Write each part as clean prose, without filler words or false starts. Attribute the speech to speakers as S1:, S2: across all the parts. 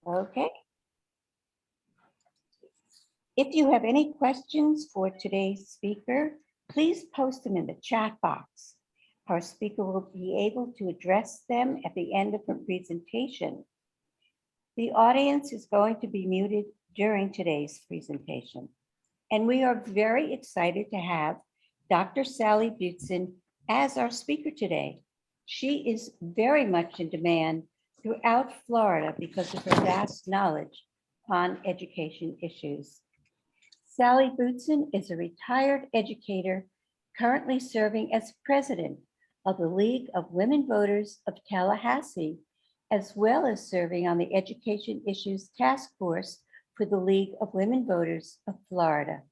S1: Okay. If you have any questions for today's speaker, please post them in the chat box. Our speaker will be able to address them at the end of her presentation. The audience is going to be muted during today's presentation. And we are very excited to have Dr. Sally Butzin as our speaker today. She is very much in demand throughout Florida because of her vast knowledge on education issues. Sally Butzin is a retired educator currently serving as president of the League of Women Voters of Tallahassee, as well as serving on the Education Issues Task Force for the League of Women Voters of Florida.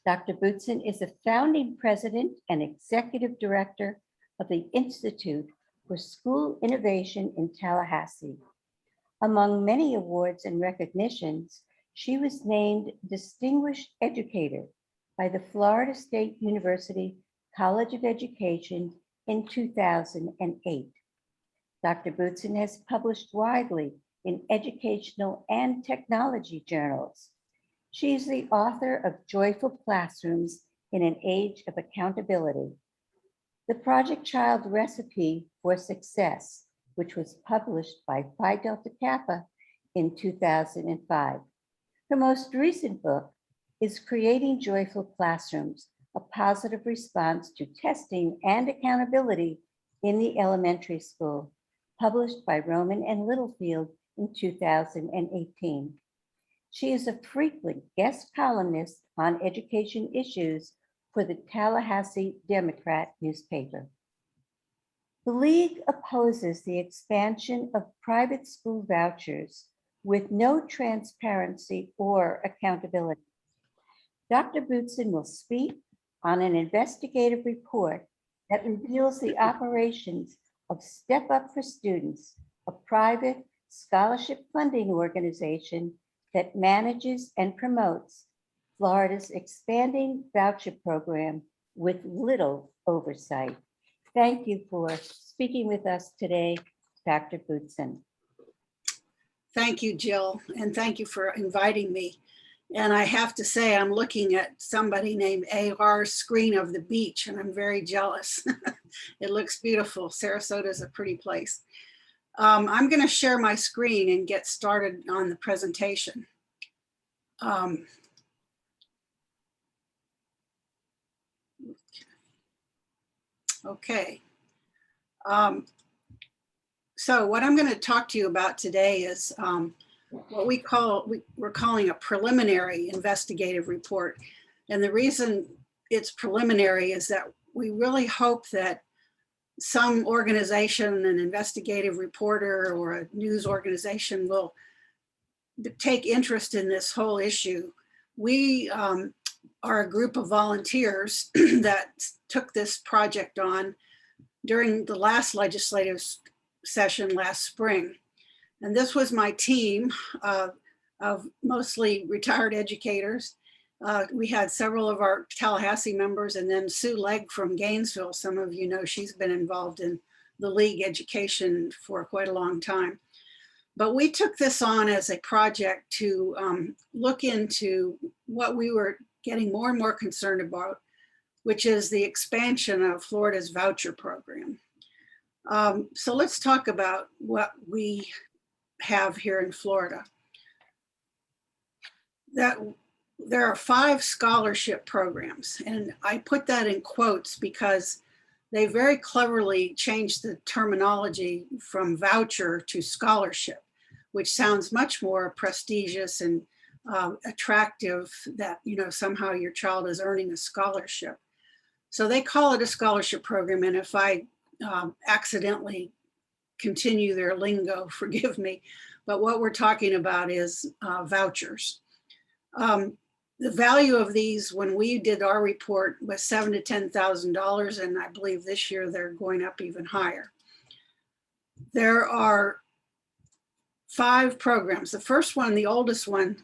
S1: Dr. Butzin is a founding president and executive director of the Institute for School Innovation in Tallahassee. Among many awards and recognitions, she was named Distinguished Educator by the Florida State University College of Education in 2008. Dr. Butzin has published widely in educational and technology journals. She is the author of Joyful Classrooms in an Age of Accountability, the Project Child Recipe for Success, which was published by Phi Delta Kappa in 2005. Her most recent book is Creating Joyful Classrooms, a positive response to testing and accountability in the elementary school, published by Rowman and Littlefield in 2018. She is a frequent guest columnist on education issues for the Tallahassee Democrat newspaper. The League opposes the expansion of private school vouchers with no transparency or accountability. Dr. Butzin will speak on an investigative report that reveals the operations of Step Up for Students, a private scholarship funding organization that manages and promotes Florida's expanding voucher program with little oversight. Thank you for speaking with us today, Dr. Butzin.
S2: Thank you, Jill, and thank you for inviting me. And I have to say, I'm looking at somebody named AR's screen of the beach, and I'm very jealous. It looks beautiful. Sarasota is a pretty place. I'm going to share my screen and get started on the presentation. Okay. So what I'm going to talk to you about today is what we're calling a preliminary investigative report. And the reason it's preliminary is that we really hope that some organization, an investigative reporter or a news organization will take interest in this whole issue. We are a group of volunteers that took this project on during the last legislative session last spring. And this was my team of mostly retired educators. We had several of our Tallahassee members, and then Sue Legg from Gainesville. Some of you know she's been involved in the league education for quite a long time. But we took this on as a project to look into what we were getting more and more concerned about, which is the expansion of Florida's voucher program. So let's talk about what we have here in Florida. That there are 5 scholarship programs, and I put that in quotes because they very cleverly changed the terminology from voucher to scholarship, which sounds much more prestigious and attractive, that somehow your child is earning a scholarship. So they call it a scholarship program, and if I accidentally continue their lingo, forgive me, but what we're talking about is vouchers. The value of these, when we did our report, was $7,000 to $10,000, and I believe this year they're going up even higher. There are 5 programs. The first one, the oldest one,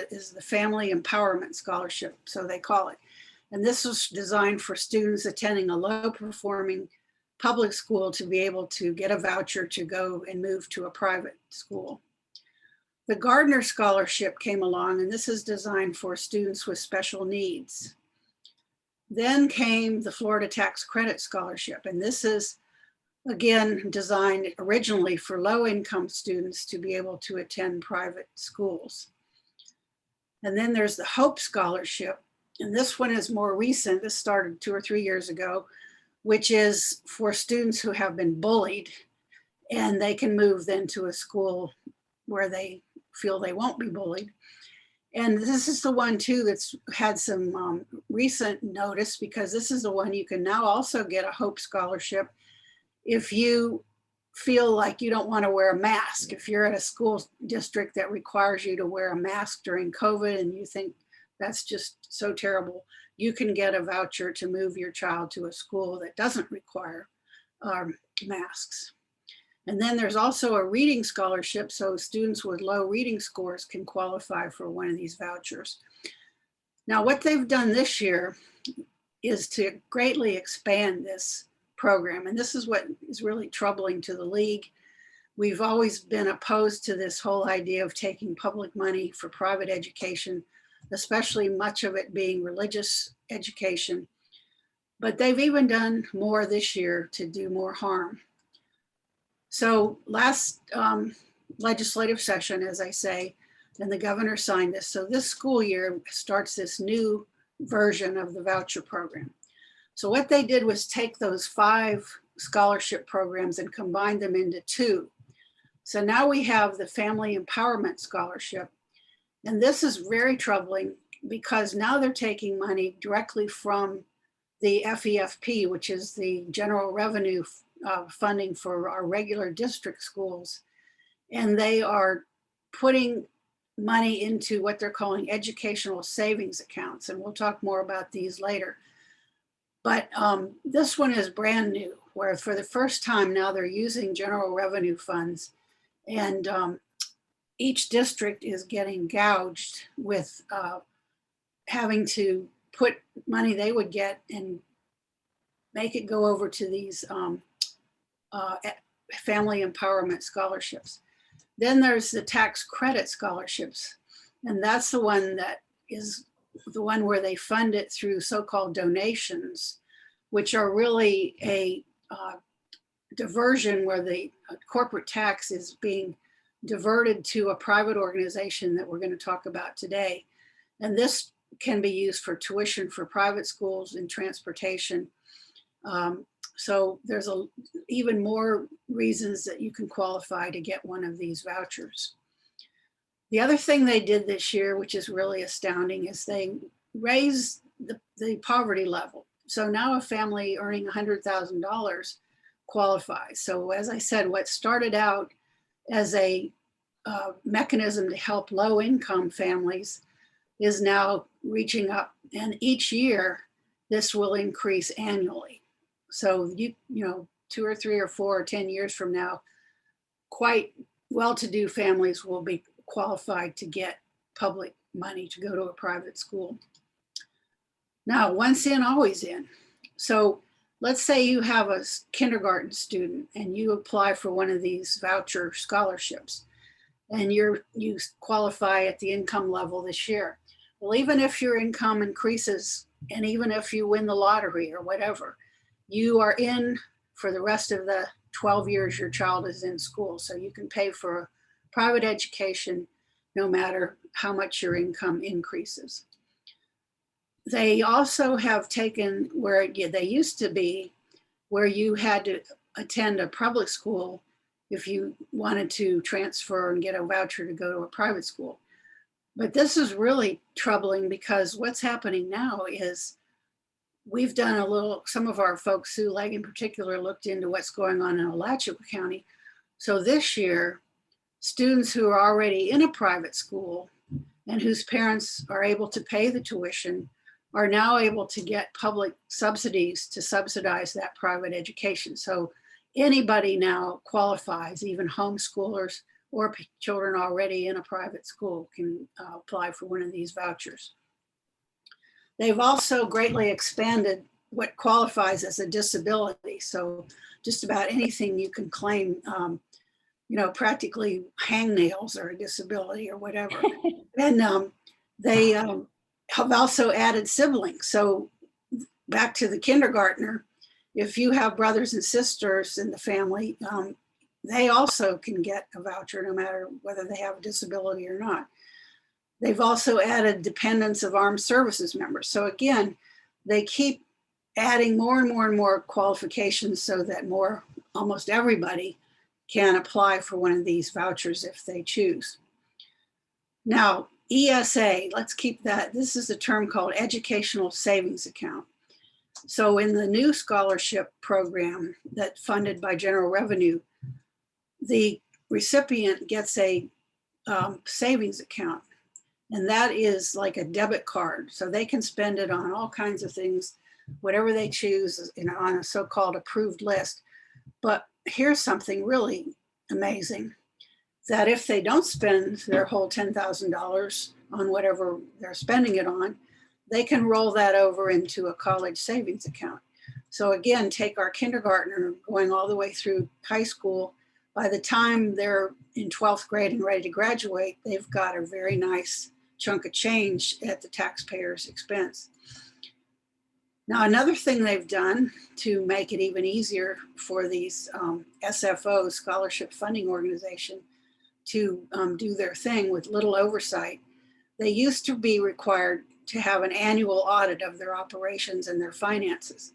S2: is the Family Empowerment Scholarship, so they call it. And this was designed for students attending a low-performing public school to be able to get a voucher to go and move to a private school. The Gardner Scholarship came along, and this is designed for students with special needs. Then came the Florida Tax Credit Scholarship, and this is, again, designed originally for low-income students to be able to attend private schools. And then there's the Hope Scholarship, and this one is more recent. This started 2 or 3 years ago, which is for students who have been bullied, and they can move then to a school where they feel they won't be bullied. And this is the one too that's had some recent notice, because this is the one you can now also get a Hope Scholarship if you feel like you don't want to wear a mask. If you're at a school district that requires you to wear a mask during COVID and you think that's just so terrible, you can get a voucher to move your child to a school that doesn't require masks. And then there's also a reading scholarship, so students with low reading scores can qualify for one of these vouchers. Now, what they've done this year is to greatly expand this program, and this is what is really troubling to the league. We've always been opposed to this whole idea of taking public money for private education, especially much of it being religious education. But they've even done more this year to do more harm. So last legislative session, as I say, and the governor signed this. So this school year starts this new version of the voucher program. So what they did was take those 5 scholarship programs and combine them into 2. So now we have the Family Empowerment Scholarship. And this is very troubling because now they're taking money directly from the FEFP, which is the general revenue funding for our regular district schools. And they are putting money into what they're calling educational savings accounts. And we'll talk more about these later. But this one is brand new, where for the first time now they're using general revenue funds, and each district is getting gouged with having to put money they would get and make it go over to these family empowerment scholarships. Then there's the tax credit scholarships, and that's the one that is the one where they fund it through so-called donations, which are really a diversion where the corporate tax is being diverted to a private organization that we're going to talk about today. And this can be used for tuition for private schools and transportation. So there's even more reasons that you can qualify to get one of these vouchers. The other thing they did this year, which is really astounding, is they raised the poverty level. So now a family earning $100,000 qualifies. So as I said, what started out as a mechanism to help low-income families is now reaching up. And each year, this will increase annually. So you know, 2 or 3 or 4 or 10 years from now, quite well-to-do families will be qualified to get public money to go to a private school. Now, once in, always in. So let's say you have a kindergarten student and you apply for one of these voucher scholarships, and you qualify at the income level this year. Well, even if your income increases, and even if you win the lottery or whatever, you are in for the rest of the 12 years your child is in school. So you can pay for a private education no matter how much your income increases. They also have taken where they used to be, where you had to attend a public school if you wanted to transfer and get a voucher to go to a private school. But this is really troubling because what's happening now is we've done some of our folks, Sue Legg in particular, looked into what's going on in Alachua County. So this year, students who are already in a private school and whose parents are able to pay the tuition are now able to get public subsidies to subsidize that private education. So anybody now qualifies, even homeschoolers or children already in a private school can apply for one of these vouchers. They've also greatly expanded what qualifies as a disability. So just about anything you can claim practically hangnails or a disability or whatever. And they have also added siblings. So back to the kindergartner, if you have brothers and sisters in the family, they also can get a voucher no matter whether they have a disability or not. They've also added dependents of armed services members. So again, they keep adding more and more and more qualifications so that almost everybody can apply for one of these vouchers if they choose. Now, ESA, let's keep that. This is a term called Educational Savings Account. So in the new scholarship program that's funded by General Revenue, the recipient gets a savings account, and that is like a debit card. So they can spend it on all kinds of things, whatever they choose, on a so-called approved list. But here's something really amazing, that if they don't spend their whole $10,000 on whatever they're spending it on, they can roll that over into a college savings account. So again, take our kindergartner going all the way through high school. By the time they're in 12th grade and ready to graduate, they've got a very nice chunk of change at the taxpayer's expense. Now, another thing they've done to make it even easier for these SFOs, Scholarship Funding Organization, to do their thing with little oversight. They used to be required to have an annual audit of their operations and their finances,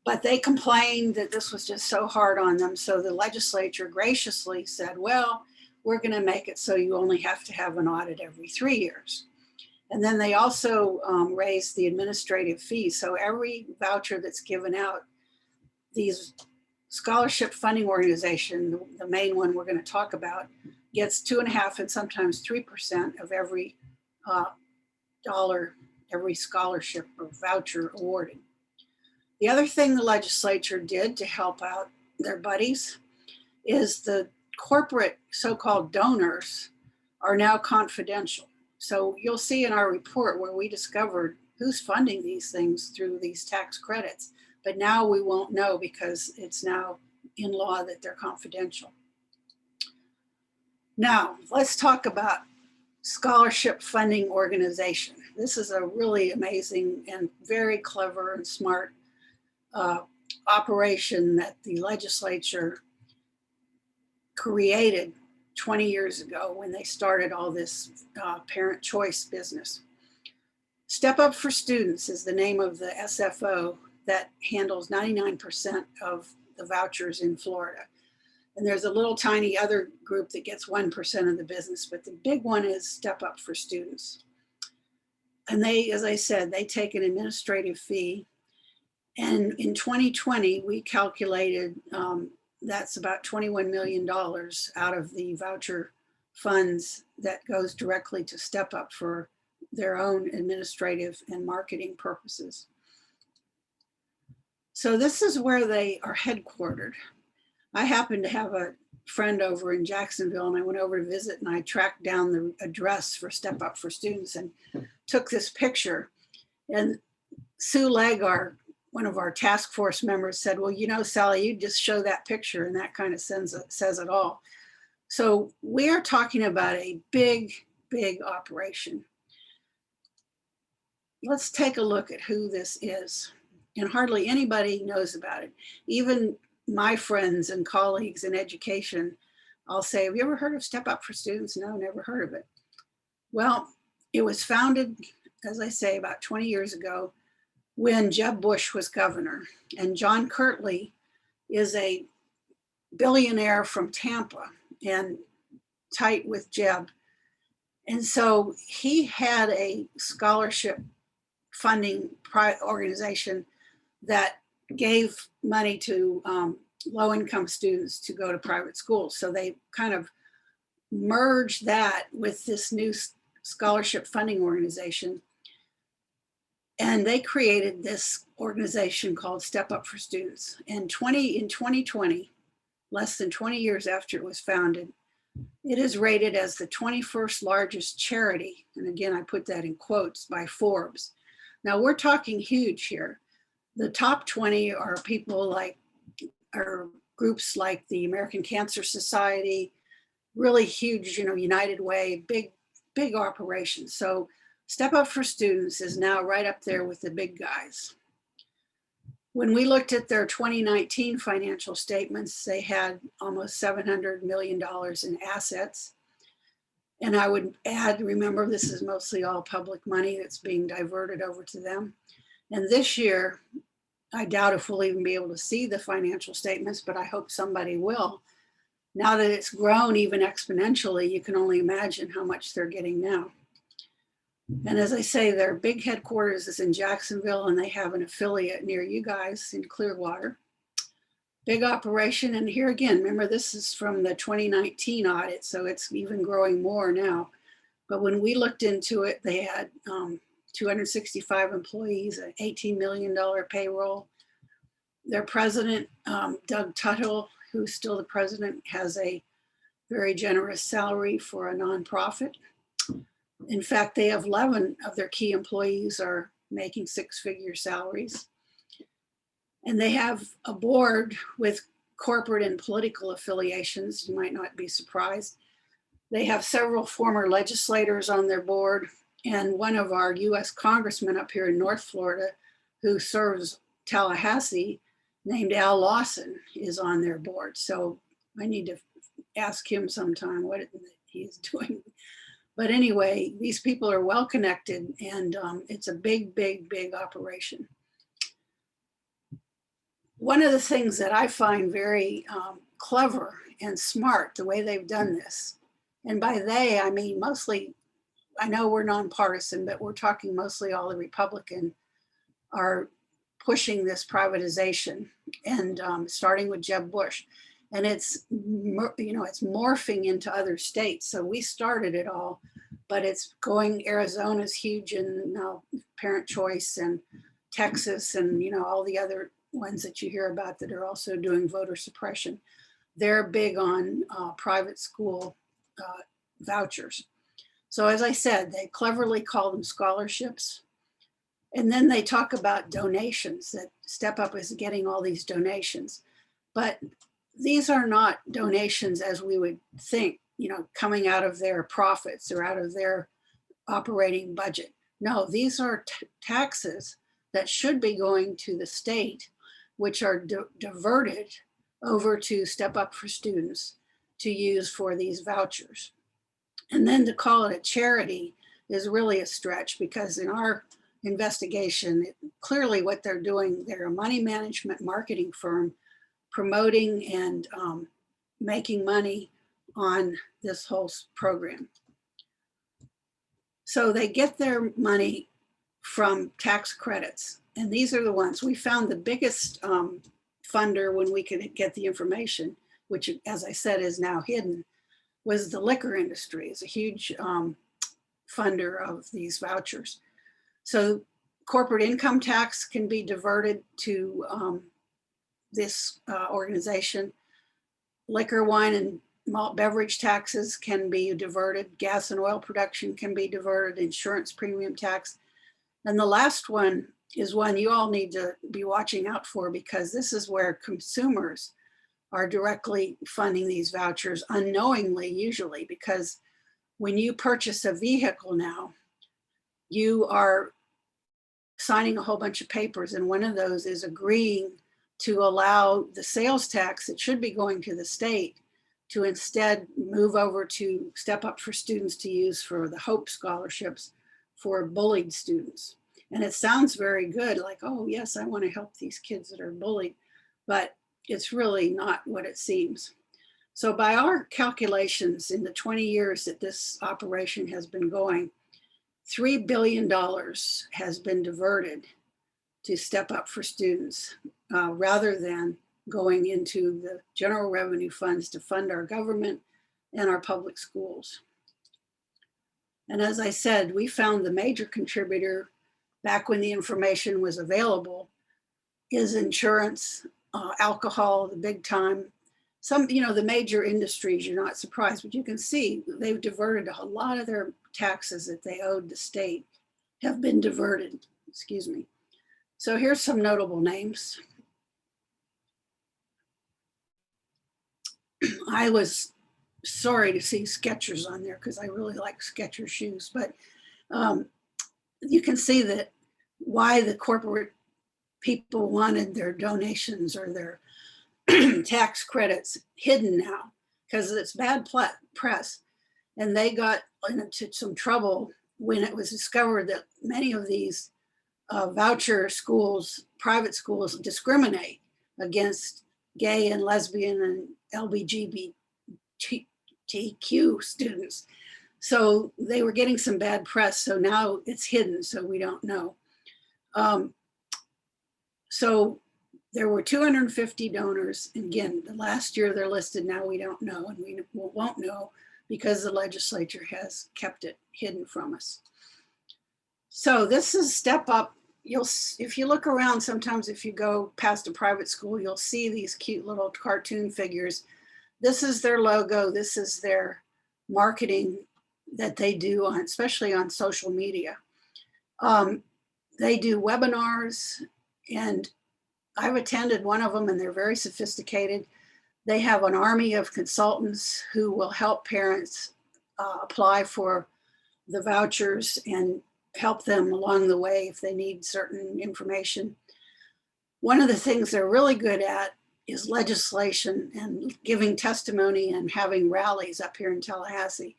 S2: but they complained that this was just so hard on them. So the legislature graciously said, well, we're going to make it so you only have to have an audit every 3 years. And then they also raised the administrative fees. So every voucher that's given out, these scholarship funding organization, the main one we're going to talk about, gets 2.5% and sometimes 3% of every dollar, every scholarship or voucher awarded. The other thing the legislature did to help out their buddies is the corporate so-called donors are now confidential. So you'll see in our report where we discovered who's funding these things through these tax credits, but now we won't know because it's now in law that they're confidential. Now, let's talk about Scholarship Funding Organization. This is a really amazing and very clever and smart operation that the legislature created 20 years ago when they started all this parent choice business. Step Up for Students is the name of the SFO that handles 99% of the vouchers in Florida. And there's a little tiny other group that gets 1% of the business, but the big one is Step Up for Students. And they, as I said, they take an administrative fee. And in 2020, we calculated that's about $21 million out of the voucher funds that goes directly to Step Up for their own administrative and marketing purposes. So this is where they are headquartered. I happen to have a friend over in Jacksonville, and I went over to visit, and I tracked down the address for Step Up for Students and took this picture. And Sue Legg, one of our task force members, said, well, you know, Sally, you just show that picture and that kind of says it all. So we are talking about a big, big operation. Let's take a look at who this is. And hardly anybody knows about it. Even my friends and colleagues in education, I'll say, have you ever heard of Step Up for Students? No, never heard of it. Well, it was founded, as I say, about 20 years ago when Jeb Bush was governor. And John Kirtley is a billionaire from Tampa and tight with Jeb. And so he had a scholarship funding organization that gave money to low-income students to go to private schools. So they kind of merged that with this new scholarship funding organization. And they created this organization called Step Up for Students. And in 2020, less than 20 years after it was founded, it is rated as the 21st largest charity. And again, I put that in quotes by Forbes. Now we're talking huge here. The top 20 are people like, are groups like the American Cancer Society, really huge, United Way, big operation. So Step Up for Students is now right up there with the big guys. When we looked at their 2019 financial statements, they had almost $700 million in assets. And I would add, remember, this is mostly all public money that's being diverted over to them. And this year, I doubt if we'll even be able to see the financial statements, but I hope somebody will. Now that it's grown even exponentially, you can only imagine how much they're getting now. And as I say, their big headquarters is in Jacksonville, and they have an affiliate near you guys in Clearwater. Big operation. And here again, remember, this is from the 2019 audit, so it's even growing more now. But when we looked into it, they had 265 employees, an $18 million payroll. Their president, Doug Tuttle, who's still the president, has a very generous salary for a nonprofit. In fact, they have 11 of their key employees are making six-figure salaries. And they have a board with corporate and political affiliations. You might not be surprised. They have several former legislators on their board, and one of our US congressmen up here in North Florida who serves Tallahassee, named Al Lawson, is on their board. So I need to ask him sometime what he's doing. But anyway, these people are well connected, and it's a big operation. One of the things that I find very clever and smart, the way they've done this, and by they, I mean mostly, I know we're nonpartisan, but we're talking mostly all the Republican are pushing this privatization, and starting with Jeb Bush. And it's, it's morphing into other states. So we started it all, but it's going, Arizona's huge, and now Parent Choice, and Texas, and all the other ones that you hear about that are also doing voter suppression. They're big on private school vouchers. So as I said, they cleverly call them scholarships. And then they talk about donations, that Step Up is getting all these donations. But these are not donations as we would think, coming out of their profits or out of their operating budget. No, these are taxes that should be going to the state, which are diverted over to Step Up for Students to use for these vouchers. And then to call it a charity is really a stretch, because in our investigation, clearly what they're doing, they're a money management marketing firm promoting and making money on this whole program. So they get their money from tax credits. And these are the ones we found the biggest funder when we could get the information, which, as I said, is now hidden, was the liquor industry. Is a huge funder of these vouchers. So corporate income tax can be diverted to this organization. Liquor, wine, and malt beverage taxes can be diverted. Gas and oil production can be diverted. Insurance premium tax. And the last one is one you all need to be watching out for, because this is where consumers are directly funding these vouchers unknowingly, usually, because when you purchase a vehicle now, you are signing a whole bunch of papers, and one of those is agreeing to allow the sales tax that should be going to the state to instead move over to Step Up for Students to use for the Hope scholarships for bullied students. And it sounds very good, like, oh yes, I want to help these kids that are bullied, but it's really not what it seems. So by our calculations, in the 20 years that this operation has been going, $3 billion has been diverted to Step Up for Students, rather than going into the general revenue funds to fund our government and our public schools. And as I said, we found the major contributor back when the information was available is insurance, alcohol, the big time. Some, the major industries, you're not surprised, but you can see they've diverted a lot of their taxes that they owed the state have been diverted, excuse me. So here's some notable names. I was sorry to see Skechers on there because I really like Skechers shoes, but you can see that why the corporate people wanted their donations or their tax credits hidden now, because it's bad press. And they got into some trouble when it was discovered that many of these voucher schools, private schools, discriminate against gay and lesbian and LGBTQ students. So they were getting some bad press. So now it's hidden, so we don't know. So there were 250 donors. And again, the last year they're listed, now we don't know, and we won't know because the legislature has kept it hidden from us. So this is Step Up. If you look around, sometimes if you go past a private school, you'll see these cute little cartoon figures. This is their logo. This is their marketing that they do on, especially on social media. They do webinars, and I've attended one of them, and they're very sophisticated. They have an army of consultants who will help parents apply for the vouchers and help them along the way if they need certain information. One of the things they're really good at is legislation and giving testimony and having rallies up here in Tallahassee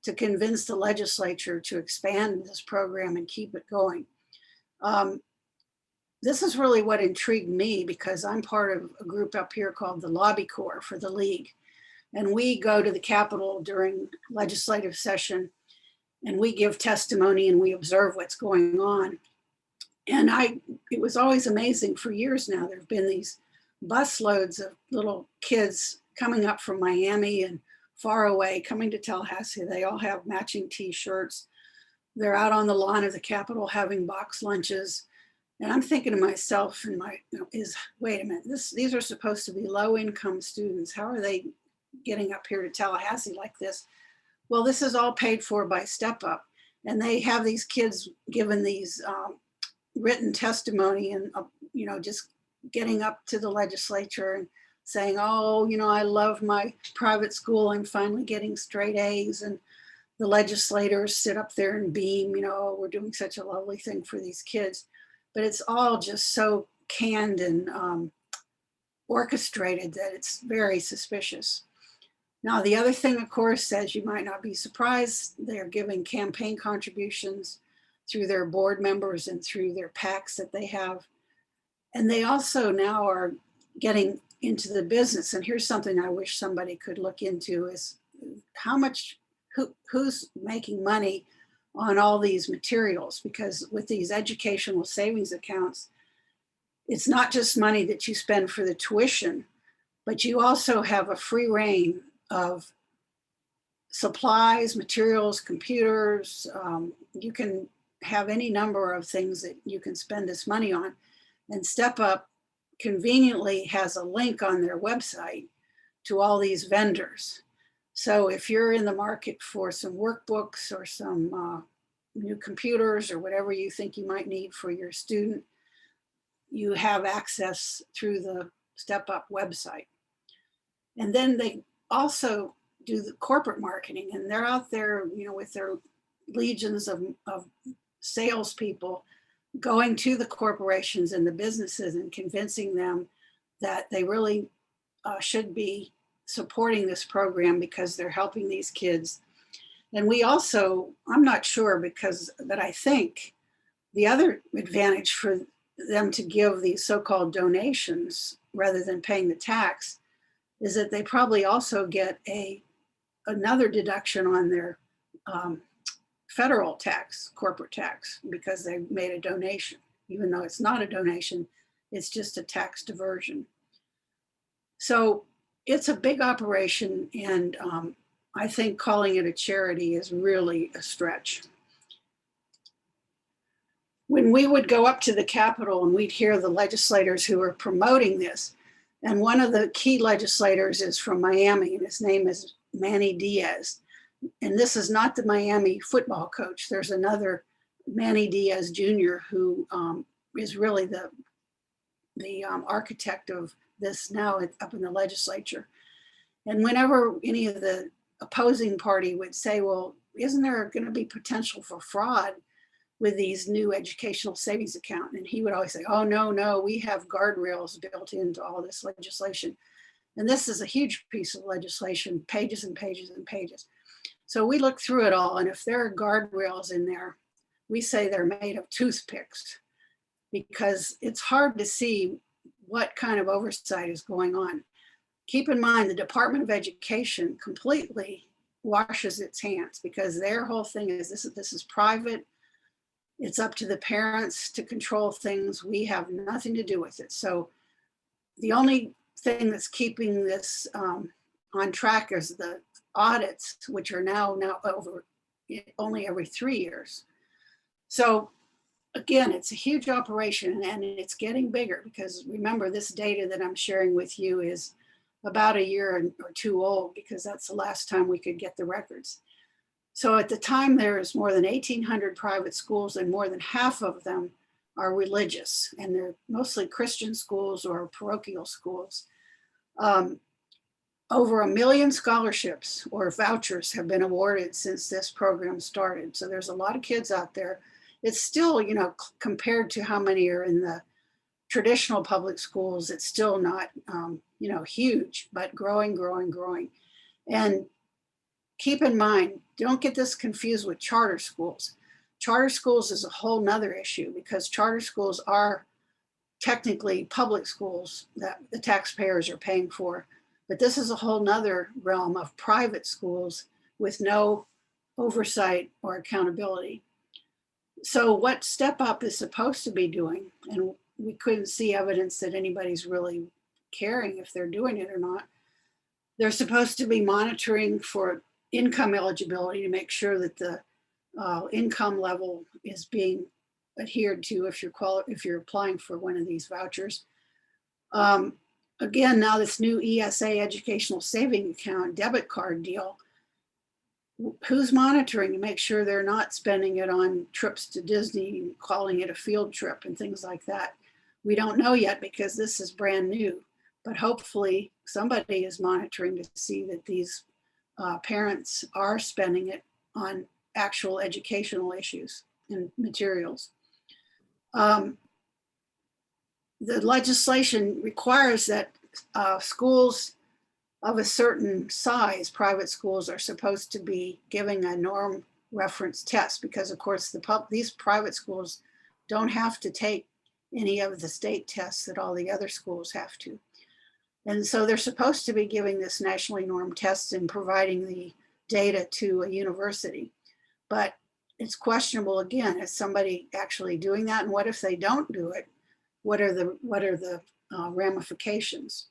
S2: to convince the legislature to expand this program and keep it going. This is really what intrigued me, because I'm part of a group up here called the Lobby Corps for the League. And we go to the Capitol during legislative session, and we give testimony and we observe what's going on. And it was always amazing. For years now, there have been these bus loads of little kids coming up from Miami and far away, coming to Tallahassee. They all have matching t-shirts. They're out on the lawn of the Capitol having box lunches. And I'm thinking to myself, wait a minute, these are supposed to be low-income students. How are they getting up here to Tallahassee like this? Well, this is all paid for by Step Up. And they have these kids given these written testimony and, just getting up to the legislature and saying, oh, I love my private school. I'm finally getting straight A's. And the legislators sit up there and beam, we're doing such a lovely thing for these kids. But it's all just so canned and orchestrated that it's very suspicious. Now, the other thing, of course, as you might not be surprised, they're giving campaign contributions through their board members and through their PACs that they have. And they also now are getting into the business. And here's something I wish somebody could look into is who's making money on all these materials, because with these educational savings accounts, it's not just money that you spend for the tuition, but you also have a free reign of supplies, materials, computers. You can have any number of things that you can spend this money on. And Step Up conveniently has a link on their website to all these vendors. So if you're in the market for some workbooks or some new computers or whatever you think you might need for your student, you have access through the Step Up website. And then they also do the corporate marketing, and they're out there, with their legions of salespeople going to the corporations and the businesses and convincing them that they really should be supporting this program because they're helping these kids. And we also, I'm not sure but I think the other advantage for them to give these so-called donations rather than paying the tax is that they probably also get another deduction on their federal tax, corporate tax, because they made a donation. Even though it's not a donation, it's just a tax diversion. So it's a big operation, and I think calling it a charity is really a stretch. When we would go up to the Capitol and we'd hear the legislators who are promoting this, and one of the key legislators is from Miami, and his name is Manny Diaz. And this is not the Miami football coach. There's another Manny Diaz Jr. who is really the architect of this now up in the legislature. And whenever any of the opposing party would say, well, isn't there going to be potential for fraud with these new educational savings account? And he would always say, oh, no, we have guardrails built into all this legislation. And this is a huge piece of legislation, pages and pages and pages. So we look through it all, and if there are guardrails in there, we say they're made of toothpicks, because it's hard to see what kind of oversight is going on. Keep in mind, the Department of Education completely washes its hands, because their whole thing is this is private. It's up to the parents to control things. We have nothing to do with it. So the only thing that's keeping this on track is the audits, which are now over only every 3 years. So again, it's a huge operation, and it's getting bigger, because remember, this data that I'm sharing with you is about a year or two old, because that's the last time we could get the records. So at the time, there's more than 1,800 private schools, and more than half of them are religious, and they're mostly Christian schools or parochial schools. Over 1 million scholarships or vouchers have been awarded since this program started. So there's a lot of kids out there. It's still, compared to how many are in the traditional public schools, it's still not, huge, but growing. And keep in mind, don't get this confused with charter schools. Charter schools is a whole nother issue, because charter schools are technically public schools that the taxpayers are paying for. But this is a whole nother realm of private schools with no oversight or accountability. So what Step Up is supposed to be doing, and we couldn't see evidence that anybody's really caring if they're doing it or not, they're supposed to be monitoring for income eligibility to make sure that the income level is being adhered to if you're applying for one of these vouchers. Again, now this new ESA, Educational Saving Account debit card deal, who's monitoring to make sure they're not spending it on trips to Disney, calling it a field trip and things like that? We don't know yet, because this is brand new, but hopefully somebody is monitoring to see that these parents are spending it on actual educational issues and materials. The legislation requires that schools of a certain size, private schools, are supposed to be giving a norm reference test, because of course these private schools don't have to take any of the state tests that all the other schools have to. And so they're supposed to be giving this nationally normed test and providing the data to a university. But it's questionable, again, is somebody actually doing that? And what if they don't do it? What are the ramifications?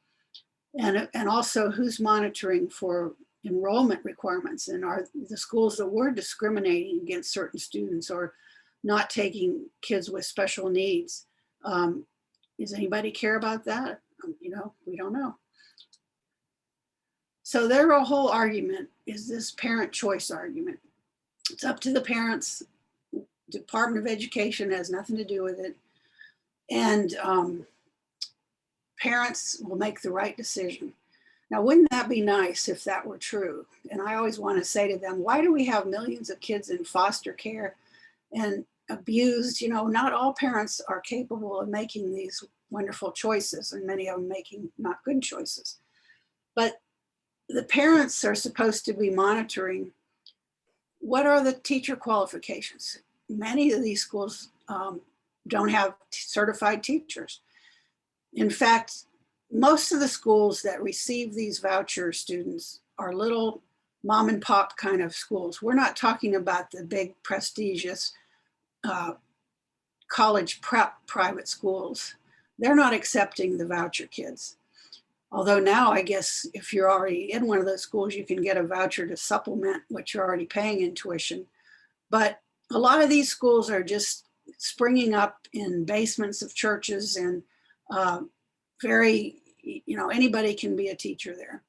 S2: And also, who's monitoring for enrollment requirements? And are the schools that were discriminating against certain students or not taking kids with special needs? Does anybody care about that? We don't know. So their whole argument is this parent choice argument. It's up to the parents. Department of Education has nothing to do with it. And parents will make the right decision. Now, wouldn't that be nice if that were true? And I always want to say to them, why do we have millions of kids in foster care and abused? Not all parents are capable of making these wonderful choices, and many of them making not good choices. But the parents are supposed to be monitoring, what are the teacher qualifications? Many of these schools don't have certified teachers. In fact, most of the schools that receive these voucher students are little mom and pop kind of schools. We're not talking about the big prestigious college prep private schools. They're not accepting the voucher kids. Although now, I guess, if you're already in one of those schools, you can get a voucher to supplement what you're already paying in tuition. But a lot of these schools are just springing up in basements of churches, and anybody can be a teacher there.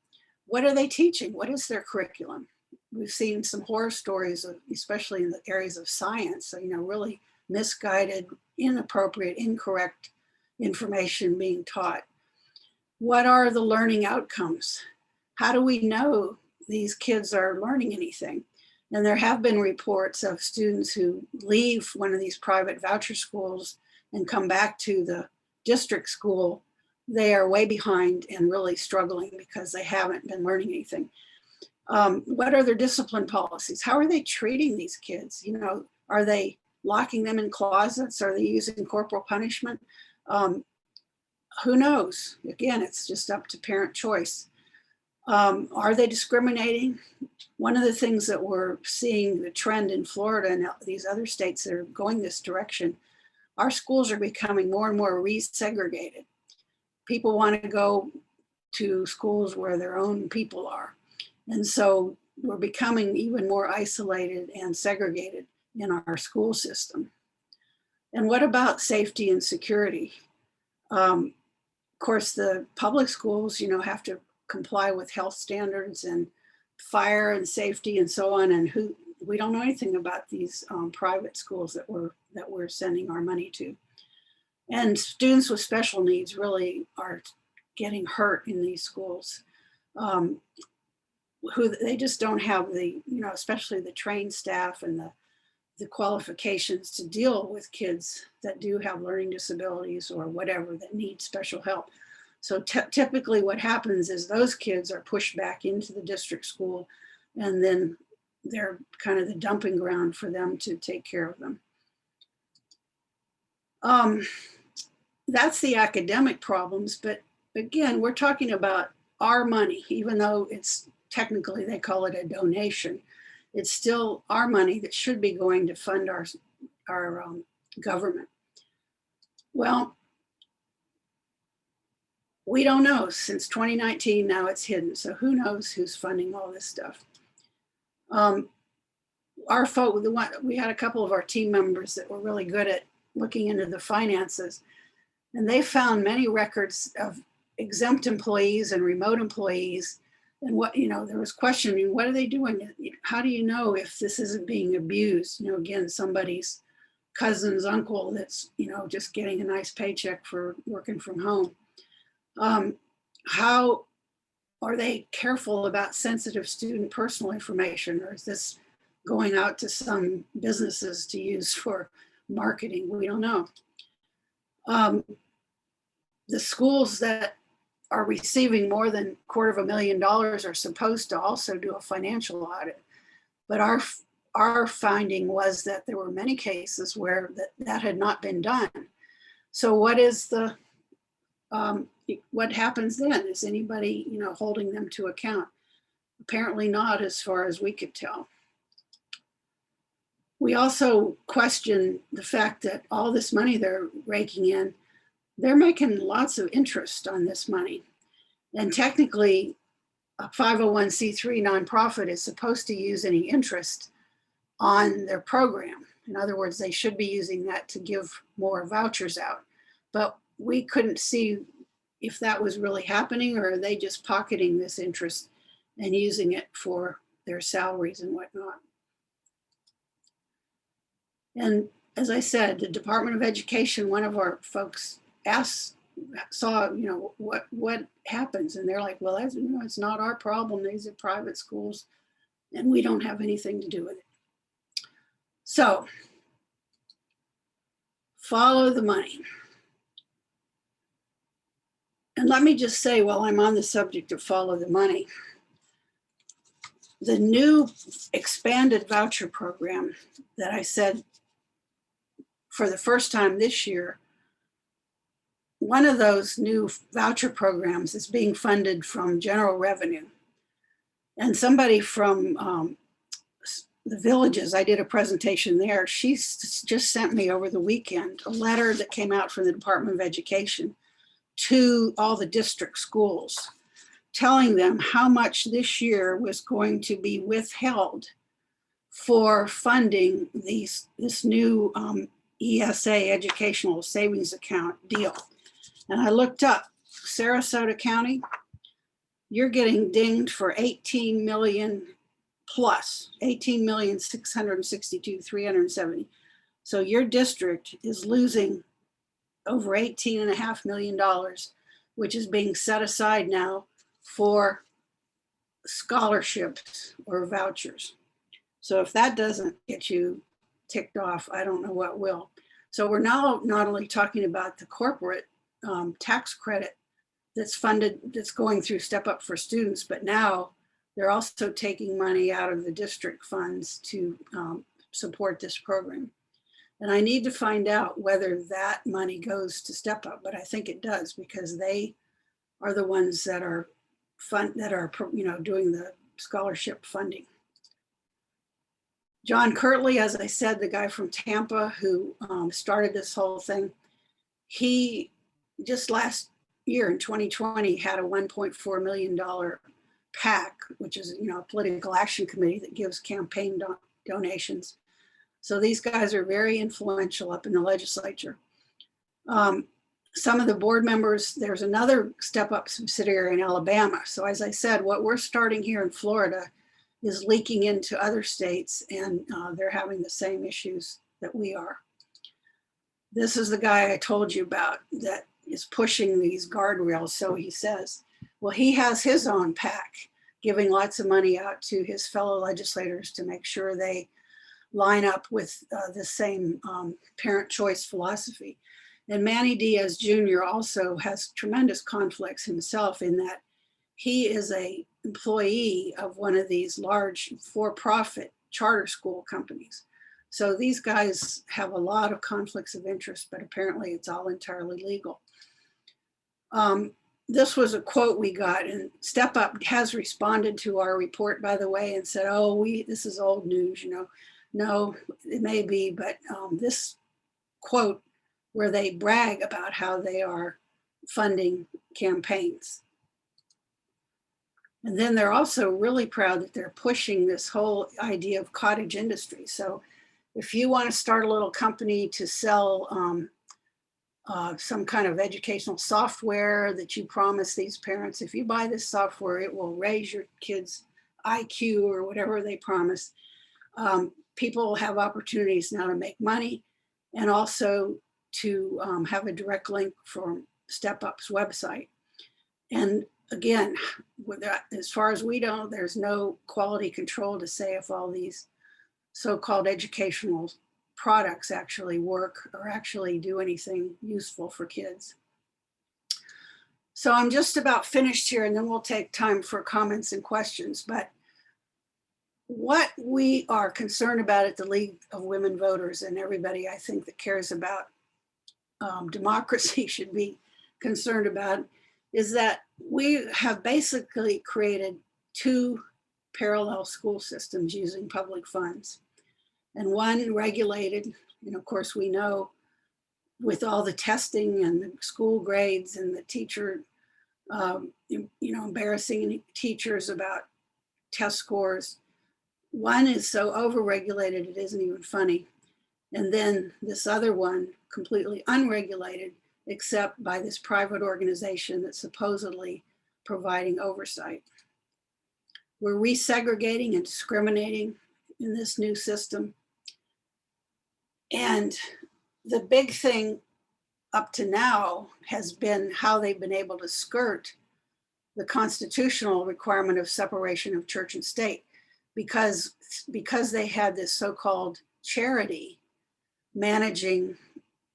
S2: What are they teaching? What is their curriculum? We've seen some horror stories, especially in the areas of science, really misguided, inappropriate, incorrect information being taught. What are the learning outcomes? How do we know these kids are learning anything. And there have been reports of students who leave one of these private voucher schools and come back to the district school. They are way behind and really struggling because they haven't been learning anything. What are their discipline policies? How are they treating these kids? You know, are they locking them in closets? Are they using corporal punishment? Who knows? Again, it's just up to parent choice. Are they discriminating? One of the things that we're seeing the trend in Florida and these other states that are going this direction, our schools are becoming more and more resegregated. People want to go to schools where their own people are. And so we're becoming even more isolated and segregated in our school system. And what about safety and security? Of course, the public schools, you know, have to comply with health standards and fire and safety and so on. And we don't know anything about these private schools that we're sending our money to. And students with special needs really are getting hurt in these schools. They just don't have the, you know, especially the trained staff and the qualifications to deal with kids that do have learning disabilities or whatever that need special help. So typically what happens is those kids are pushed back into the district school, and then they're kind of the dumping ground for them to take care of them. That's the academic problems, but again, we're talking about our money, even though it's technically they call it a donation. It's still our money that should be going to fund our government. Well, we don't know. Since 2019, now it's hidden. So who knows who's funding all this stuff? Our folk, we had a couple of our team members that were really good at looking into the finances, and they found many records of exempt employees and remote employees. And what, you know, there was questioning, what are they doing? How do you know if this isn't being abused? You know, again, somebody's cousin's uncle that's, you know, just getting a nice paycheck for working from home. How are they careful about sensitive student personal information, or is this going out to some businesses to use for marketing? We don't know. The schools that are receiving more than $250,000 are supposed to also do a financial audit. But our finding was that there were many cases where that had not been done. So what is the, what happens then? Is anybody, you know, holding them to account? Apparently not, as far as we could tell. We also question the fact that all this money they're raking in, they're making lots of interest on this money. And technically, a 501c3 nonprofit is supposed to use any interest on their program. In other words, they should be using that to give more vouchers out. But we couldn't see if that was really happening, or are they just pocketing this interest and using it for their salaries and whatnot. And as I said, the Department of Education, one of our folks saw, you know, what happens, and they're like, well, that's, you know, it's not our problem. These are private schools, and we don't have anything to do with it. So, follow the money. And let me just say, while I'm on the subject of follow the money, the new expanded voucher program that I said for the first time this year, one of those new voucher programs is being funded from general revenue. And somebody from the Villages, I did a presentation there, she just sent me over the weekend a letter that came out from the Department of Education to all the district schools, telling them how much this year was going to be withheld for funding this new ESA, Educational Savings Account deal. And I looked up Sarasota County, you're getting dinged for 18 million plus, 18,662,370. So your district is losing over $18.5 million, which is being set aside now for scholarships or vouchers. So if that doesn't get you ticked off, I don't know what will. So we're now not only talking about the corporate tax credit that's funded, that's going through Step Up for Students, but now they're also taking money out of the district funds to support this program. And I need to find out whether that money goes to Step Up, but I think it does, because they are the ones that are doing the scholarship funding. John Kirtley, as I said, the guy from Tampa who started this whole thing, he just last year in 2020 had a $1.4 million PAC, which is a political action committee that gives campaign donations. So these guys are very influential up in the legislature. Some of the board members, there's another Step Up subsidiary in Alabama. So as I said, what we're starting here in Florida is leaking into other states, and they're having the same issues that we are. This is the guy I told you about that is pushing these guardrails, so he says. Well, he has his own PAC, giving lots of money out to his fellow legislators to make sure they line up with the same parent choice philosophy. And Manny Diaz Jr. also has tremendous conflicts himself in that he is an employee of one of these large for-profit charter school companies. So these guys have a lot of conflicts of interest, but apparently it's all entirely legal. This was a quote we got, and Step Up has responded to our report, by the way, and said, oh, this is old news, No, it may be, but this quote where they brag about how they are funding campaigns. And then they're also really proud that they're pushing this whole idea of cottage industry. So if you want to start a little company to sell some kind of educational software that you promise these parents, if you buy this software, it will raise your kids' IQ or whatever they promise. People have opportunities now to make money, and also to have a direct link from Step Up's website. And again, as far as we know, there's no quality control to say if all these so-called educational products actually work or actually do anything useful for kids. So I'm just about finished here, and then we'll take time for comments and questions. But what we are concerned about at the League of Women Voters, and everybody I think that cares about democracy should be concerned about, is that we have basically created two parallel school systems using public funds, and one regulated. And of course, we know with all the testing and the school grades and the teacher, embarrassing teachers about test scores. One is so overregulated it isn't even funny. And then this other one, completely unregulated, except by this private organization that's supposedly providing oversight. We're resegregating and discriminating in this new system. And the big thing up to now has been how they've been able to skirt the constitutional requirement of separation of church and state, because they had this so-called charity managing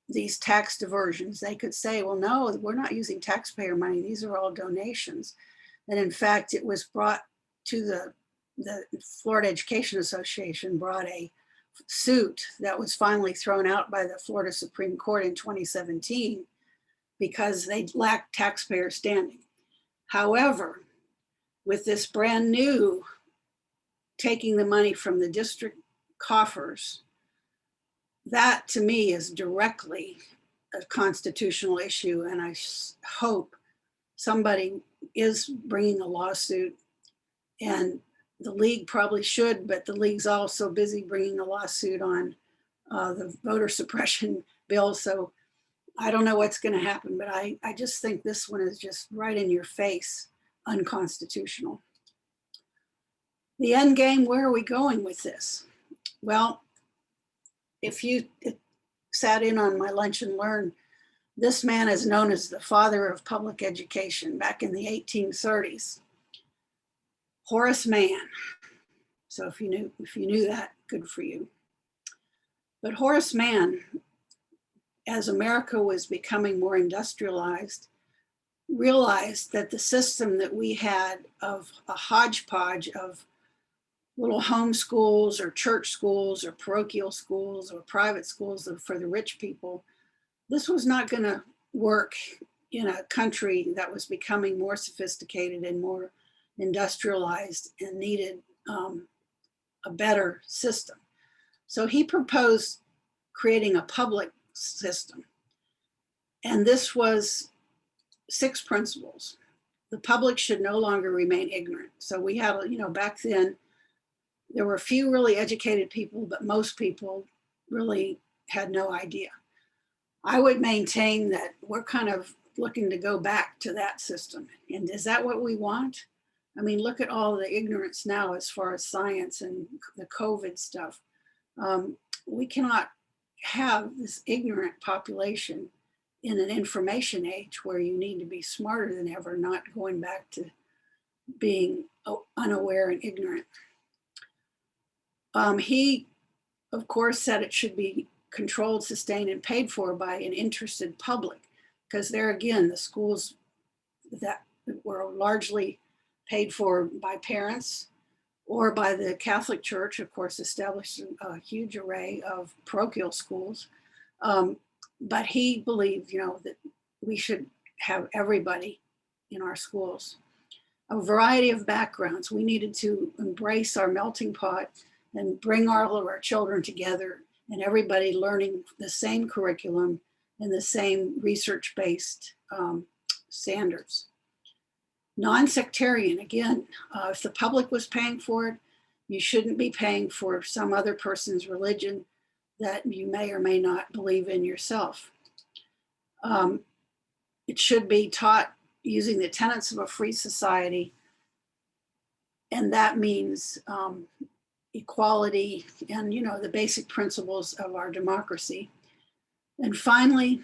S2: these tax diversions. They could say, well, no, we're not using taxpayer money. These are all donations. And in fact, it was brought to the Florida Education Association brought a suit that was finally thrown out by the Florida Supreme Court in 2017 because they lacked taxpayer standing. However, with this brand new taking the money from the district coffers, that to me is directly a constitutional issue. And I hope somebody is bringing a lawsuit, and the league probably should, but the league's also busy bringing a lawsuit on the voter suppression bill. So I don't know what's going to happen, but I just think this one is just right in your face, unconstitutional. The end game, where are we going with this? Well, if you sat in on my Lunch and Learn, this man is known as the father of public education back in the 1830s. Horace Mann. So if you knew that, good for you. But Horace Mann, as America was becoming more industrialized, realized that the system that we had of a hodgepodge of little home schools or church schools or parochial schools or private schools for the rich people, this was not going to work in a country that was becoming more sophisticated and more industrialized and needed a better system. So he proposed creating a public system. And this was 6 principles. The public should no longer remain ignorant. So we had, back then, there were a few really educated people, but most people really had no idea. I would maintain that we're kind of looking to go back to that system. And is that what we want? I mean, look at all the ignorance now as far as science and the COVID stuff. We cannot have this ignorant population in an information age where you need to be smarter than ever, not going back to being unaware and ignorant. He, of course, said it should be controlled, sustained, and paid for by an interested public, because there again, the schools that were largely paid for by parents or by the Catholic Church, of course, established a huge array of parochial schools. But he believed, that we should have everybody in our schools. A variety of backgrounds. We needed to embrace our melting pot and bring all of our children together and everybody learning the same curriculum and the same research-based standards. Non-sectarian, again, if the public was paying for it, you shouldn't be paying for some other person's religion that you may or may not believe in yourself. It should be taught using the tenets of a free society, and that means equality and the basic principles of our democracy. And finally,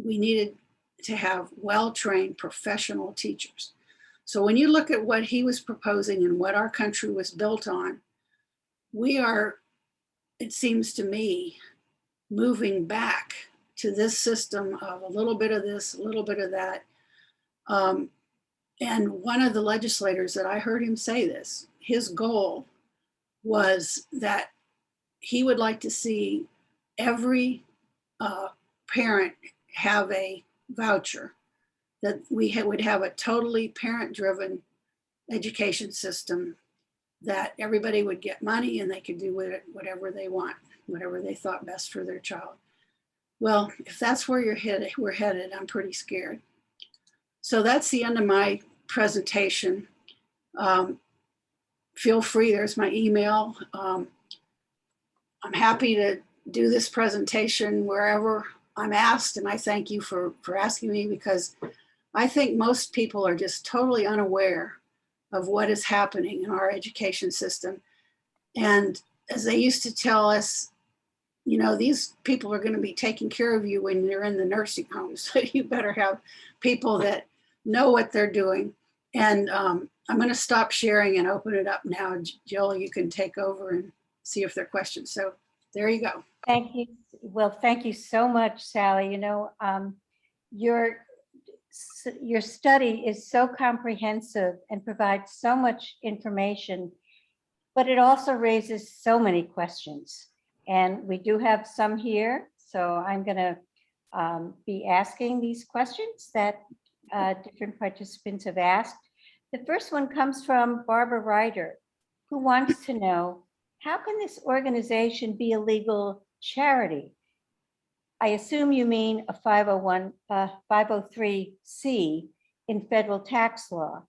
S2: we needed to have well-trained professional teachers. So when you look at what he was proposing and what our country was built on, we are, it seems to me, moving back to this system of a little bit of this, a little bit of that. And one of the legislators that I heard him say this, his goal was that he would like to see every parent have a voucher, that we would have a totally parent-driven education system, that everybody would get money and they could do with it whatever they want, whatever they thought best for their child. Well, if that's where we're headed, I'm pretty scared. So that's the end of my presentation. Feel free, there's my email. I'm happy to do this presentation wherever I'm asked, and I thank you for asking me, because I think most people are just totally unaware of what is happening in our education system. And as they used to tell us, these people are going to be taking care of you when you're in the nursing homes. So you better have people that know what they're doing. And I'm going to stop sharing and open it up now. Jill, you can take over and see if there are questions. So there you go.
S1: Thank you. Well, thank you so much, Sally. Your study is so comprehensive and provides so much information, but it also raises so many questions. And we do have some here. So I'm going to be asking these questions that different participants have asked. The first one comes from Barbara Ryder, who wants to know, how can this organization be a legal charity? I assume you mean a 503C in federal tax law.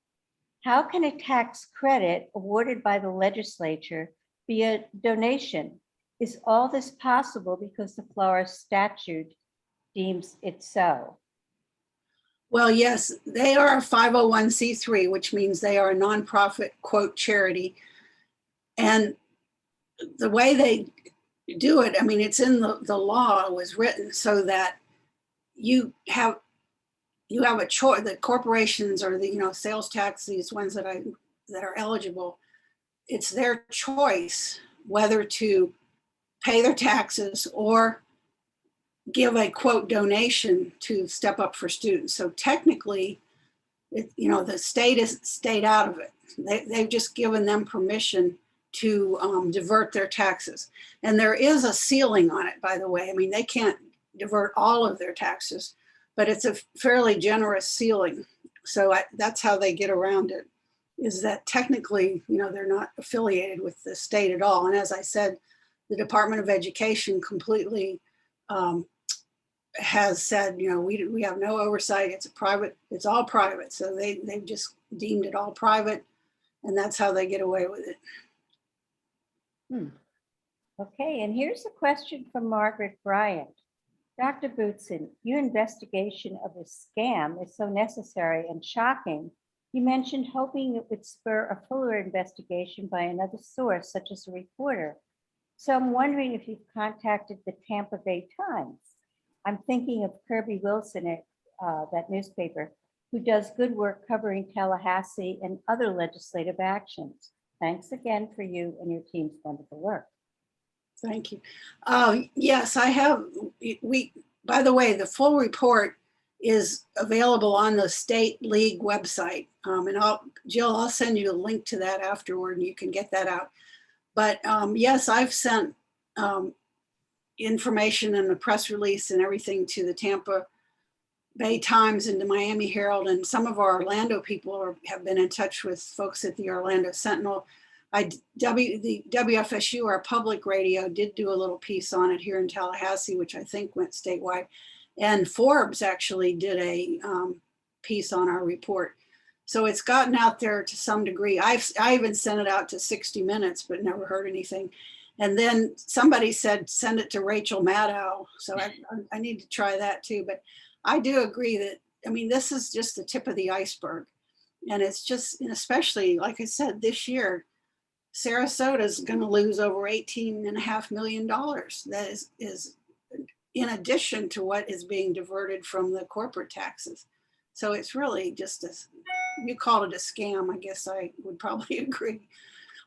S1: How can a tax credit awarded by the legislature be a donation? Is all this possible because the Florida statute deems it so?
S2: Well, yes, they are a 501c3, which means they are a nonprofit, quote, charity. And the way they do it, I mean, it's in the law, was written so that you have a choice. The corporations or the sales tax, these ones that I that are eligible, it's their choice whether to pay their taxes or give a quote donation to Step Up for Students. So technically, the state is stayed out of it. They've just given them permission to divert their taxes. And there is a ceiling on it, by the way. I mean, they can't divert all of their taxes, but it's a fairly generous ceiling. So that's how they get around it, is that technically, they're not affiliated with the state at all. And as I said, the Department of Education completely has said, we have no oversight. It's all private. So they've just deemed it all private, and that's how they get away with it.
S1: Okay, and here's a question from Margaret Bryant. Dr. Butzin, your investigation of a scam is so necessary and shocking. You mentioned hoping it would spur a fuller investigation by another source, such as a reporter. So I'm wondering if you've contacted the Tampa Bay Times. I'm thinking of Kirby Wilson at that newspaper, who does good work covering Tallahassee and other legislative actions. Thanks again for you and your team's wonderful work.
S2: Thank you. Yes, I have. By the way, the full report is available on the State League website. And Jill, I'll send you a link to that afterward and you can get that out. But yes, I've sent information and a press release and everything to the Tampa Bay Times and the Miami Herald, and some of our Orlando people have been in touch with folks at the Orlando Sentinel. The WFSU, our public radio, did do a little piece on it here in Tallahassee, which I think went statewide. And Forbes actually did a piece on our report. So it's gotten out there to some degree. I even sent it out to 60 Minutes, but never heard anything. And then somebody said, send it to Rachel Maddow. So I need to try that too. But I do agree that, this is just the tip of the iceberg. And it's just, and especially, like I said, this year, Sarasota is going to lose over $18.5 million. That is in addition to what is being diverted from the corporate taxes. So it's really just you call it a scam, I guess I would probably agree.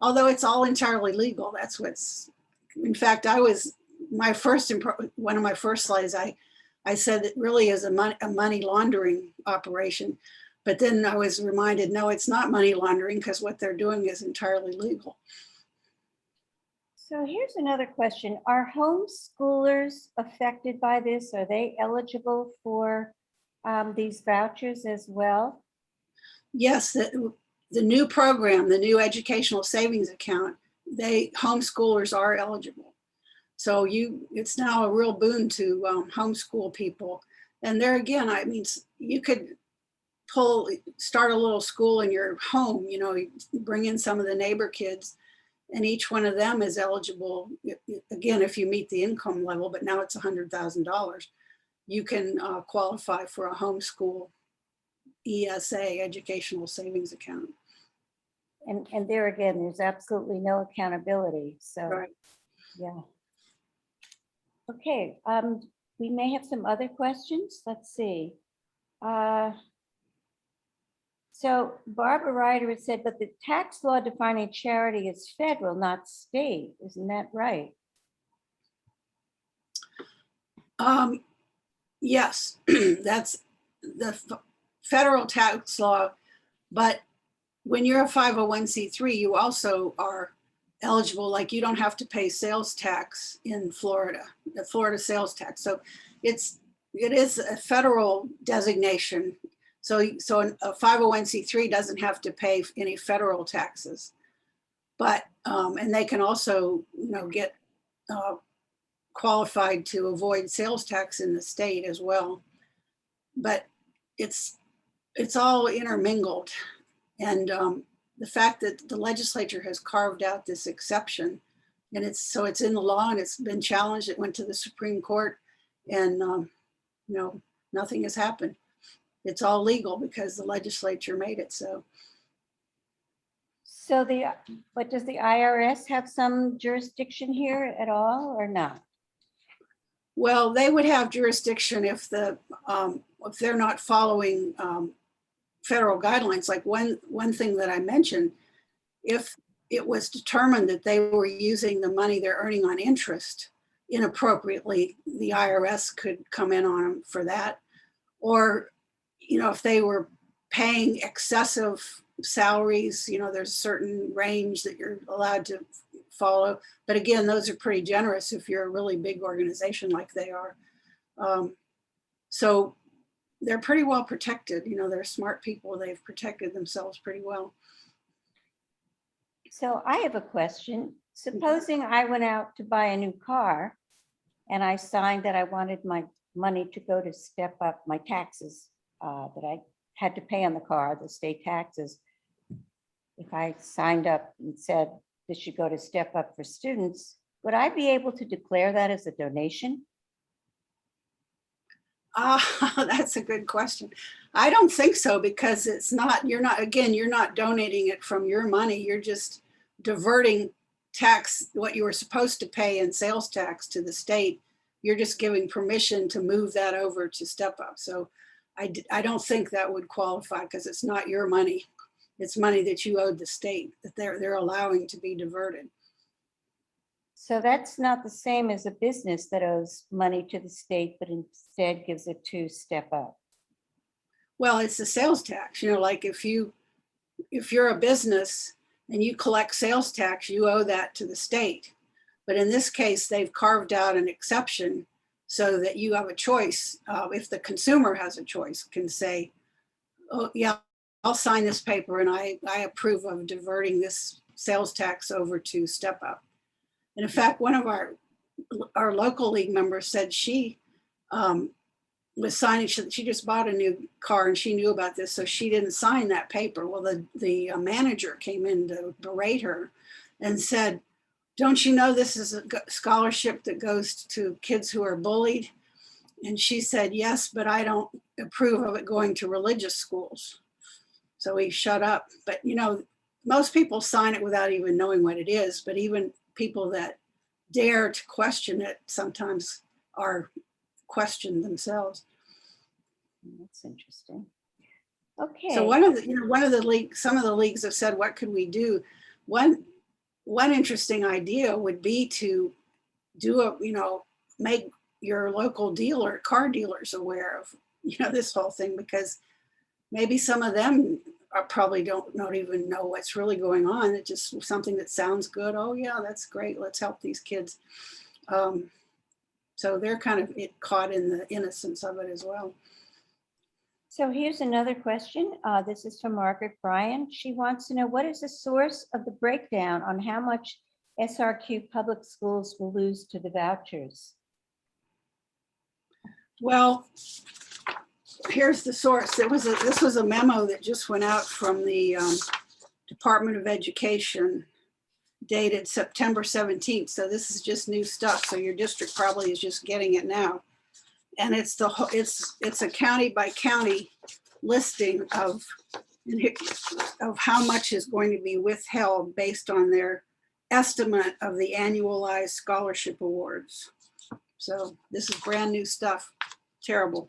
S2: Although it's all entirely legal. That's what's, in fact, one of my first slides, I said it really is a money laundering operation. But then I was reminded, no, it's not money laundering because what they're doing is entirely legal.
S1: So here's another question. Are homeschoolers affected by this? Are they eligible for these vouchers as well?
S2: Yes, the new program, the new educational savings account, homeschoolers are eligible. So it's now a real boon to homeschool people. And there again, you could start a little school in your home, bring in some of the neighbor kids, and each one of them is eligible. Again, if you meet the income level, but now it's $100,000, you can qualify for a homeschool ESA, educational savings account.
S1: And there again, there's absolutely no accountability. So,
S2: right.
S1: Yeah. Okay, we may have some other questions. Let's see. So Barbara Ryder had said, but the tax law defining charity is federal, not state. Isn't that right?
S2: Yes, that's the federal tax law. But when you're a 501c3, you also are eligible, like you don't have to pay sales tax in Florida, the Florida sales tax. So it is a federal designation. So a 501c3 doesn't have to pay any federal taxes, but and they can also get qualified to avoid sales tax in the state as well. But it's all intermingled, and the fact that the legislature has carved out this exception, and it's in the law and it's been challenged. It went to the Supreme Court, and nothing has happened. It's all legal because the legislature made it so.
S1: So but does the IRS have some jurisdiction here at all or not?
S2: Well, they would have jurisdiction if if they're not following federal guidelines. Like one thing that I mentioned if it was determined that they were using the money they're earning on interest inappropriately, the IRS could come in on them for that. Or, if they were paying excessive salaries, there's a certain range that you're allowed to follow. But again, those are pretty generous if you're a really big organization like they are. So they're pretty well protected. They're smart people. They've protected themselves pretty well.
S1: So I have a question. Supposing I went out to buy a new car and I signed that I wanted my money to go to step up my taxes that I had to pay on the car, the state taxes. If I signed up and said this should go to step up for students, would I be able to declare that as a donation?
S2: That's a good question. I don't think so, because you're not donating it from your money. You're just diverting tax, what you were supposed to pay in sales tax to the state. You're just giving permission to move that over to step up. So I don't think that would qualify, because it's not your money. It's money that you owed the state that they're allowing to be diverted.
S1: So that's not the same as a business that owes money to the state, but instead gives it to step up.
S2: Well, it's a sales tax, like if you're a business and you collect sales tax, you owe that to the state. But in this case, they've carved out an exception so that you have a choice. If the consumer has a choice, can say, oh yeah, I'll sign this paper and I approve of diverting this sales tax over to step up. And in fact, one of our local league members said she was signing, she just bought a new car and she knew about this, so she didn't sign that paper. Well, the manager came in to berate her and said, don't you know this is a scholarship that goes to kids who are bullied? And she said, yes, but I don't approve of it going to religious schools. So he shut up. But most people sign it without even knowing what it is, but even people that dare to question it sometimes are questioned themselves.
S1: That's interesting. Okay.
S2: So some of the leagues have said, what could we do? One interesting idea would be to make your local car dealers aware of, this whole thing, because maybe some of them probably don't even know what's really going on. It's just something that sounds good. Oh yeah, that's great. Let's help these kids. So they're kind of caught in the innocence of it as well.
S1: So here's another question. This is from Margaret Bryan. She wants to know, what is the source of the breakdown on how much SRQ public schools will lose to the vouchers?
S2: Well, here's the source. This was a memo that just went out from the Department of Education, dated September 17th. So this is just new stuff. So your district probably is just getting it now. And it's a county by county listing of how much is going to be withheld based on their estimate of the annualized scholarship awards. So this is brand new stuff. Terrible.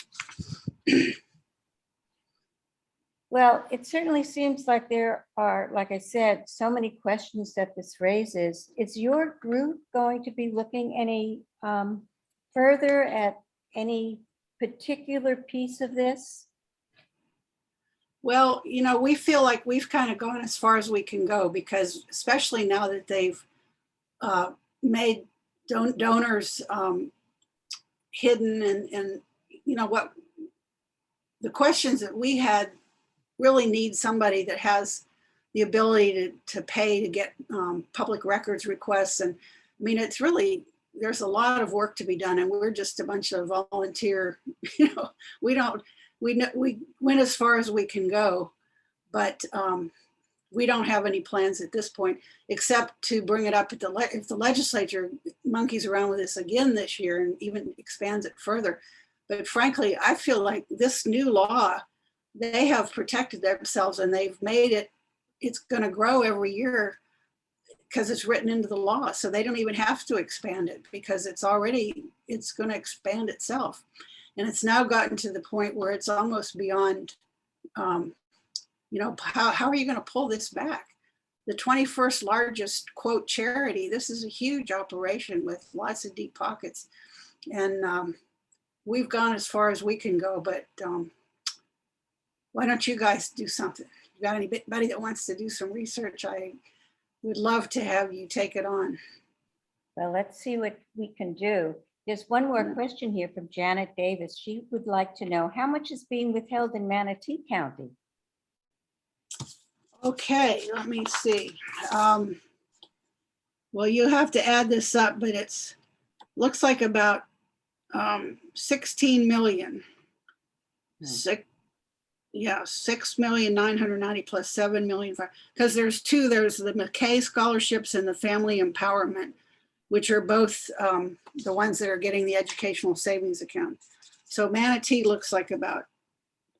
S1: Well, it certainly seems like there are, like I said, so many questions that this raises. Is your group going to be looking any further at any particular piece of this?
S2: Well, we feel like we've kind of gone as far as we can go, because especially now that they've made donors hidden, and what the questions that we had really need somebody that has the ability to pay to get public records requests. And I mean, it's really, there's a lot of work to be done, and we're just a bunch of volunteer, we went as far as we can go, but we don't have any plans at this point, except to bring it up if the legislature monkeys around with this again this year and even expands it further. But frankly, I feel like this new law, they have protected themselves, and they've made it's going to grow every year because it's written into the law. So they don't even have to expand it, because it's going to expand itself. And it's now gotten to the point where it's almost beyond, how are you going to pull this back? the 21st largest, quote, charity. This is a huge operation with lots of deep pockets. And we've gone as far as we can go, but why don't you guys do something? You got anybody that wants to do some research? I would love to have you take it on.
S1: Well, let's see what we can do. There's one more question here from Janet Davis. She would like to know how much is being withheld in Manatee County?
S2: Okay, let me see. Well, you have to add this up, but it's looks like about 16 million. Yeah, 6,990,000 plus 7 million, because there's two. There's the McKay scholarships and the family empowerment, which are both the ones that are getting the educational savings account. So Manatee looks like about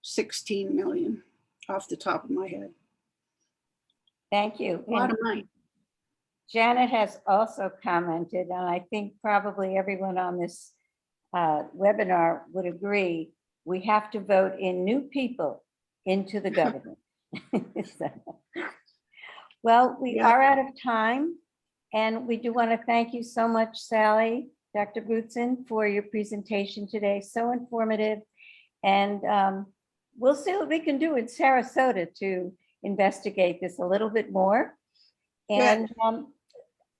S2: 16 million off the top of my head.
S1: Thank you.
S2: A lot of money.
S1: Janet has also commented, and I think probably everyone on this webinar would agree, we have to vote in new people into the government. Well, we are out of time, and we do want to thank you so much, Sally, Dr. Butzin, for your presentation today. So informative, and we'll see what we can do in Sarasota to investigate this a little bit more. And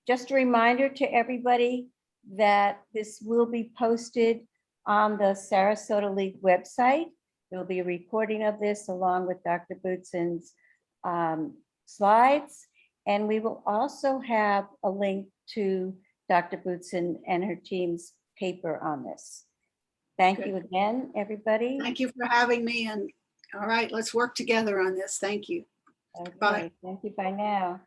S1: just a reminder to everybody that this will be posted on the Sarasota League website. There will be a recording of this along with Dr. Butzin's slides. And we will also have a link to Dr. Butzin and her team's paper on this. Thank you again, everybody.
S2: Thank you for having me. And all right, let's work together on this. Thank you.
S1: Okay,
S2: Bye.
S1: thank you. Bye now.